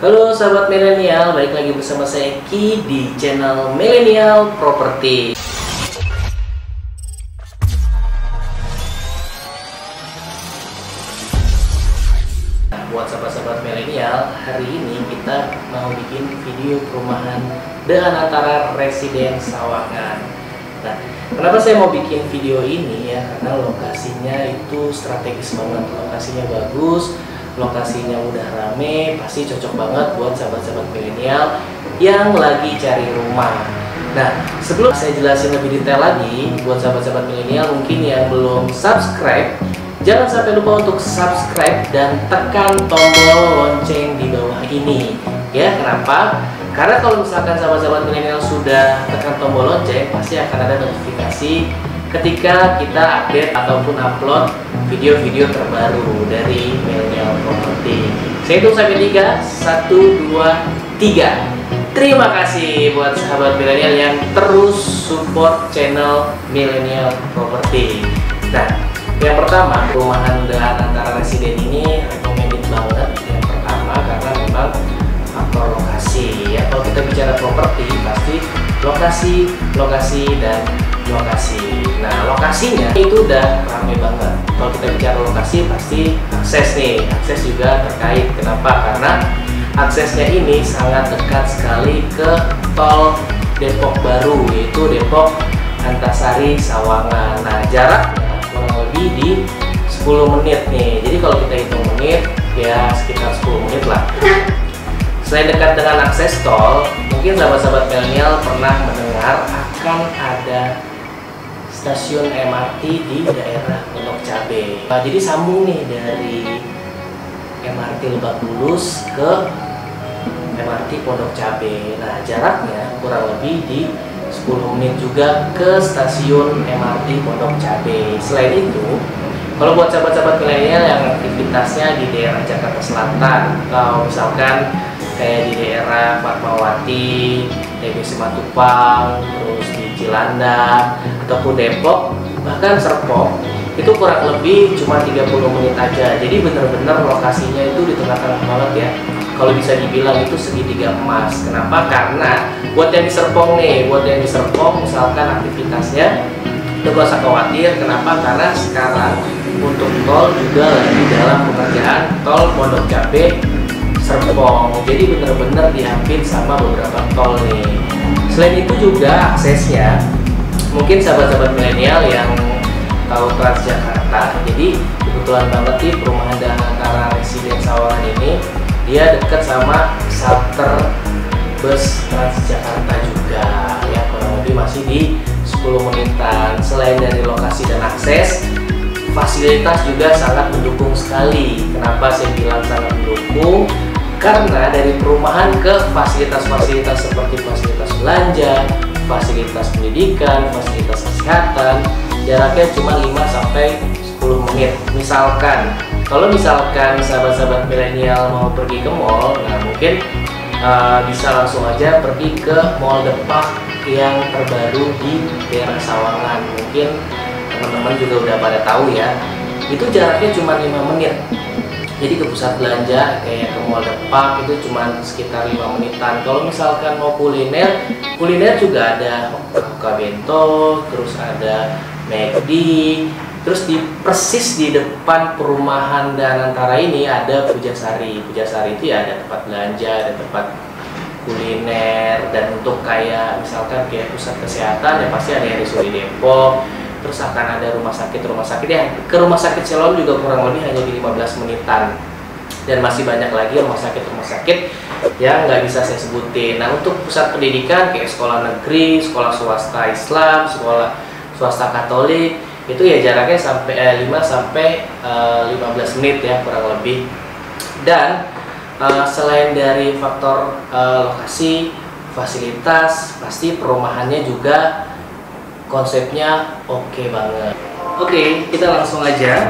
Halo sahabat milenial, balik lagi bersama saya Ki di channel Milenial Property. Nah, buat sahabat-sahabat milenial, hari ini kita mau bikin video perumahan dengan antara residen Sawangan. Nah, kenapa saya mau bikin video ini ya? Karena lokasinya itu strategis banget, lokasinya bagus. Lokasinya udah rame, pasti cocok banget buat sahabat-sahabat milenial yang lagi cari rumah. Nah, sebelum saya jelasin lebih detail lagi, buat sahabat-sahabat milenial mungkin yang belum subscribe, jangan sampai lupa untuk subscribe dan tekan tombol lonceng di bawah ini. Ya, kenapa? Karena kalau misalkan sahabat-sahabat milenial sudah tekan tombol lonceng, pasti akan ada notifikasi ketika kita update ataupun upload video-video terbaru dari Milenial Property. Saya hitung sampai 3, 1, 2, 3. Terima kasih buat sahabat milenial yang terus support channel Milenial Property. Nah, yang pertama, perumahan dengan antara residen ini recommended banget. Yang pertama karena memang faktor lokasi. Ya, kalau kita bicara properti pasti lokasi, dan lokasi. Nah, lokasinya itu udah ramai banget. Kalau kita bicara lokasi pasti akses nih. Akses juga terkait. Kenapa? Karena aksesnya ini sangat dekat sekali ke tol Depok Baru, yaitu Depok Antasari Sawangan. Nah, jaraknya kurang lebih di 10 menit nih. Jadi kalau kita hitung menit ya sekitar 10 menit lah. Selain dekat dengan akses tol, mungkin sahabat-sahabat milenial pernah mendengar akan ada stasiun MRT di daerah Pondok Cabe. Nah, jadi sambung nih dari MRT Lebak Bulus ke MRT Pondok Cabe. Nah, jaraknya kurang lebih di 10 menit juga ke stasiun MRT Pondok Cabe. Selain itu, kalau buat sahabat-sahabat milenial yang aktivitasnya di daerah Jakarta Selatan atau misalkan kayak di daerah Fatmawati, TB Simatupang, terus di Cilandak ataupun Depok, bahkan Serpong, itu kurang lebih cuma 30 menit aja. Jadi bener-bener lokasinya itu di tengah-tengah banget ya. Kalau bisa dibilang itu segitiga emas. Kenapa? Karena buat yang di Serpong nih, buat yang di Serpong misalkan aktivitasnya itu gak usah khawatir. Kenapa? Karena sekarang untuk tol juga lagi dalam pengerjaan tol Pondok Cabe Serpong. Jadi bener-bener dihampir sama beberapa tol nih. Selain itu juga aksesnya, mungkin sahabat-sahabat milenial yang tahu Transjakarta. Jadi kebetulan banget nih perumahan dan antara residen Sawangan ini dia dekat sama shelter bus Transjakarta juga. Ya, kurang lebih masih di 10 menitan. Selain dari lokasi dan akses, fasilitas juga sangat mendukung sekali. Kenapa saya bilang sangat mendukung? Karena dari perumahan ke fasilitas-fasilitas seperti fasilitas belanja, fasilitas pendidikan, fasilitas kesehatan, jaraknya cuma 5-10 menit. Misalkan, kalau misalkan sahabat-sahabat milenial mau pergi ke mall, nah mungkin bisa langsung aja pergi ke Mall Depak yang terbaru di daerah Sawangan. Mungkin teman-teman juga udah pada tahu ya, itu jaraknya cuma 5 menit. Jadi ke pusat belanja kayak ke Mall Depak itu cuma sekitar 5 menitan. Kalau misalkan mau kuliner juga ada Buka Bento, terus ada McD, terus persis di depan perumahan dan antara ini ada Pujasari. Pujasari itu ya ada tempat belanja, ada tempat kuliner, dan untuk kayak misalkan kayak pusat kesehatan ya pasti ada RSUD Depok. Terus akan ada rumah sakit ya, ke rumah sakit Siloam juga kurang lebih hanya di 15 menitan. Dan masih banyak lagi rumah sakit yang nggak bisa saya sebutin. Nah, untuk pusat pendidikan kayak sekolah negeri, sekolah swasta Islam, sekolah swasta Katolik, itu ya jaraknya sampai 5-15 menit ya kurang lebih. Dan selain dari faktor lokasi, fasilitas, pasti perumahannya juga konsepnya oke banget. Oke, kita langsung aja.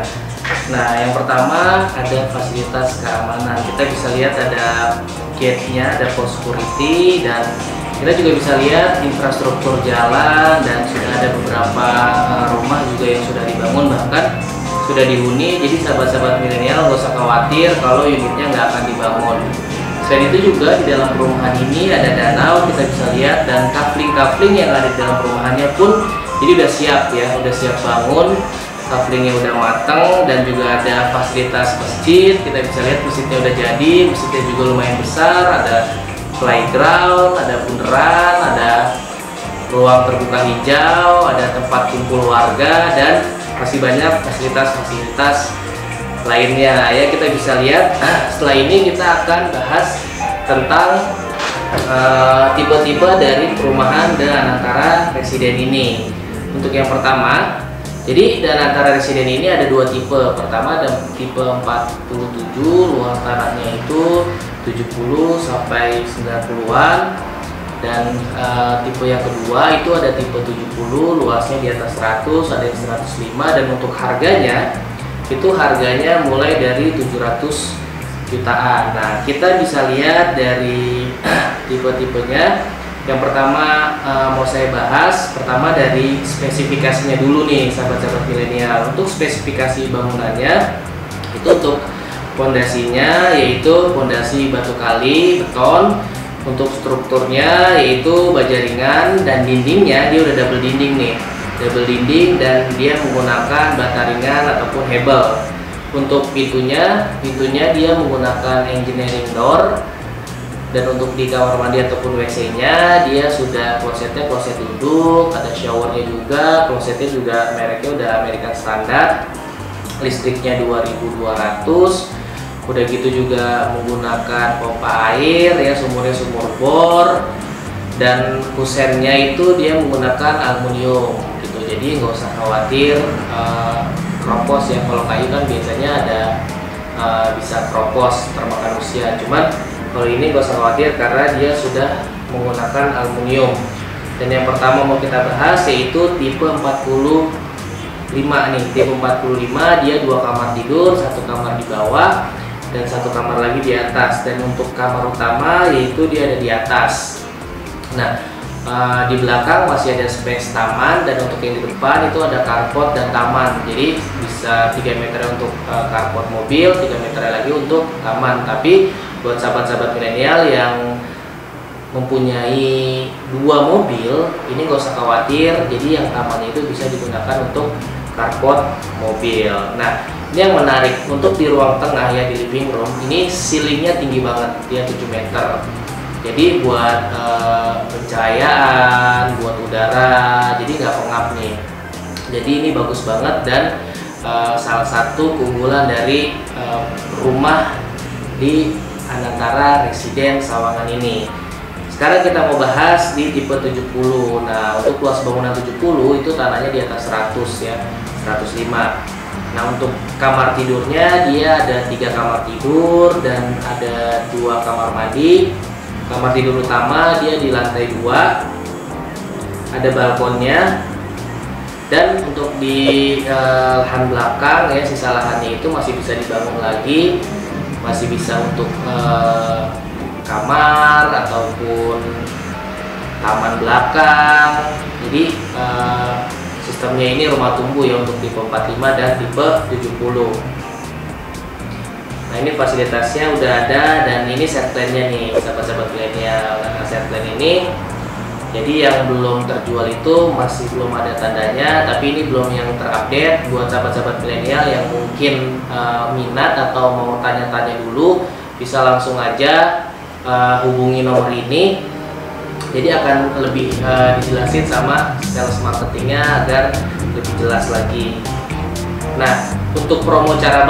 Nah, yang pertama ada fasilitas keamanan. Kita bisa lihat ada gate-nya, ada pos security, dan kita juga bisa lihat infrastruktur jalan, dan sudah ada beberapa rumah juga yang sudah dibangun, bahkan sudah dihuni. Jadi sahabat-sahabat milenial nggak usah khawatir kalau unitnya nggak akan dibangun. Selain itu juga di dalam perumahan ini ada danau, kita bisa lihat, dan kafling-kafling yang ada di dalam perumahannya pun jadi udah siap ya, udah siap bangun. Kaflingnya udah matang dan juga ada fasilitas masjid. Kita bisa lihat masjidnya udah jadi, masjidnya juga lumayan besar, ada playground, ada bundaran, ada ruang terbuka hijau, ada tempat kumpul warga, dan masih banyak fasilitas-fasilitas lainnya ya. Kita bisa lihat. Setelah ini kita akan bahas tentang tipe-tipe dari perumahan Danantara Residen ini. Untuk yang pertama, jadi Danantara Residen ini ada dua tipe. Pertama ada tipe 47, luas tanahnya itu 70 sampai 90-an. Dan tipe yang kedua itu ada tipe 70, luasnya di atas 100, ada yang 105. Dan untuk harganya, itu harganya mulai dari 700 jutaan. Nah, kita bisa lihat dari tipe-tipenya. Yang pertama mau saya bahas, pertama dari spesifikasinya dulu nih sahabat-sahabat milenial. Untuk spesifikasi bangunannya, itu untuk pondasinya yaitu pondasi batu kali, beton. Untuk strukturnya yaitu baja ringan, dan dindingnya dia udah double dinding nih, double dinding, dan dia menggunakan bata ringan ataupun hebel. Untuk pintunya dia menggunakan engineering door. Dan untuk di kamar mandi ataupun WC-nya dia sudah klosetnya kloset duduk, ada showernya juga, klosetnya juga mereknya udah American Standard, listriknya 2200. Udah gitu juga menggunakan pompa air ya, sumurnya sumur bor, dan kusennya itu dia menggunakan aluminium gitu, jadi nggak usah khawatir keropos ya. Kalau kayu kan biasanya ada bisa keropos termakan usia, cuman kalau ini gak usah khawatir karena dia sudah menggunakan aluminium. Dan yang pertama mau kita bahas yaitu tipe 45 nih. Tipe 45 dia 2 kamar tidur, 1 kamar di bawah dan 1 kamar lagi di atas. Dan untuk kamar utama yaitu dia ada di atas. Nah, di belakang masih ada space taman, dan untuk yang di depan itu ada carport dan taman. Jadi bisa 3 meter untuk carport mobil, 3 meter lagi untuk taman. Tapi buat sahabat-sahabat milenial yang mempunyai 2 mobil, ini gak usah khawatir. Jadi yang tamannya itu bisa digunakan untuk carport mobil. Nah, ini yang menarik untuk di ruang tengah ya, di living room, ini ceilingnya tinggi banget, dia 7 meter. Jadi buat pencahayaan, buat udara, jadi nggak pengap nih. Jadi ini bagus banget, dan salah satu keunggulan dari rumah di Danantara Residen Sawangan ini. Sekarang kita mau bahas di tipe 70. Nah, untuk luas bangunan 70 itu tanahnya di atas 100 ya, 105. Nah, untuk kamar tidurnya dia ada 3 kamar tidur dan ada 2 kamar mandi. Kamar tidur utama dia di lantai 2, ada balkonnya. Dan untuk di lahan belakang ya, sisa lahannya itu masih bisa dibangun lagi, masih bisa untuk kamar ataupun taman belakang. Jadi sistemnya ini rumah tumbuh ya untuk tipe 45 dan tipe 70. Nah, ini fasilitasnya udah ada, dan ini set plan-nya nih sahabat-sahabat milenial. Nah, set plan ini jadi yang belum terjual itu masih belum ada tandanya, tapi ini belum yang terupdate. Buat sahabat-sahabat milenial yang mungkin minat atau mau tanya-tanya dulu, bisa langsung aja hubungi nomor ini. Jadi akan lebih dijelasin sama sales marketingnya agar lebih jelas lagi. Nah, untuk promo cara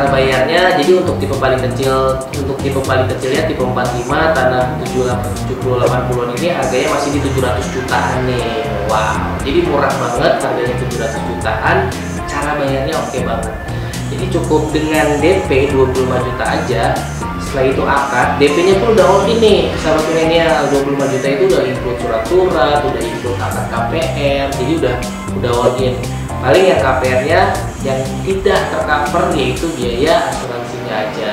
bayarnya, jadi untuk tipe paling kecilnya tipe 45 tanah 70-80an ini harganya masih di 700 jutaan nih. Wow, jadi murah banget harganya 700 jutaan. Cara bayarnya oke banget. Jadi cukup dengan DP 25 juta aja. Setelah itu akad, DP-nya pun udah all in nih sahabat milenial. 25 juta itu udah include surat-surat, udah include akad KPR, jadi udah all in. Paling yang KPR-nya yang tidak tercover yaitu biaya asuransinya aja.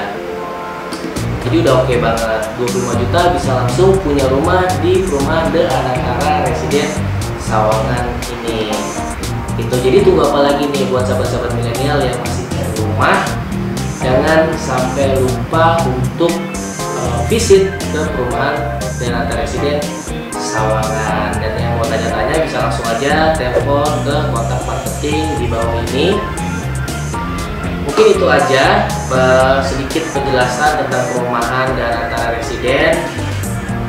Jadi udah oke banget. 25 juta bisa langsung punya rumah di perumahan Danantara Residen Sawangan ini. Itu jadi tunggu apa lagi nih buat sahabat-sahabat milenial yang masih cari rumah jangan sampai lupa untuk visit ke perumahan Danata Residen Sawangan. Dan yang mau tanya-tanya bisa langsung aja telepon ke kontak marketing di bawah ini. Mungkin itu aja sedikit penjelasan tentang perumahan Danata Residen.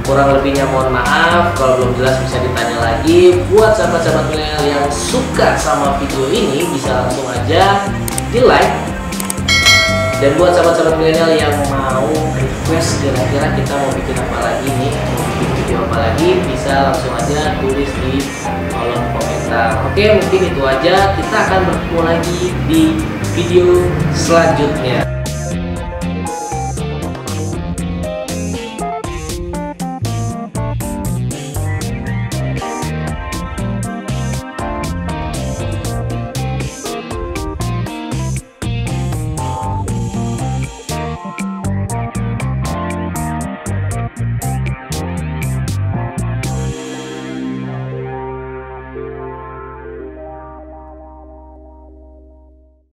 Kurang lebihnya mohon maaf, kalau belum jelas bisa ditanya lagi. Buat sahabat-sahabat milenial yang suka sama video ini bisa langsung aja di like. Dan buat sahabat-sahabat milenial yang mau request kira-kira kita mau bikin apa lagi nih, mau bikin video apa lagi, bisa langsung aja tulis di kolom komentar. Oke, mungkin itu aja. Kita akan bertemu lagi di video selanjutnya.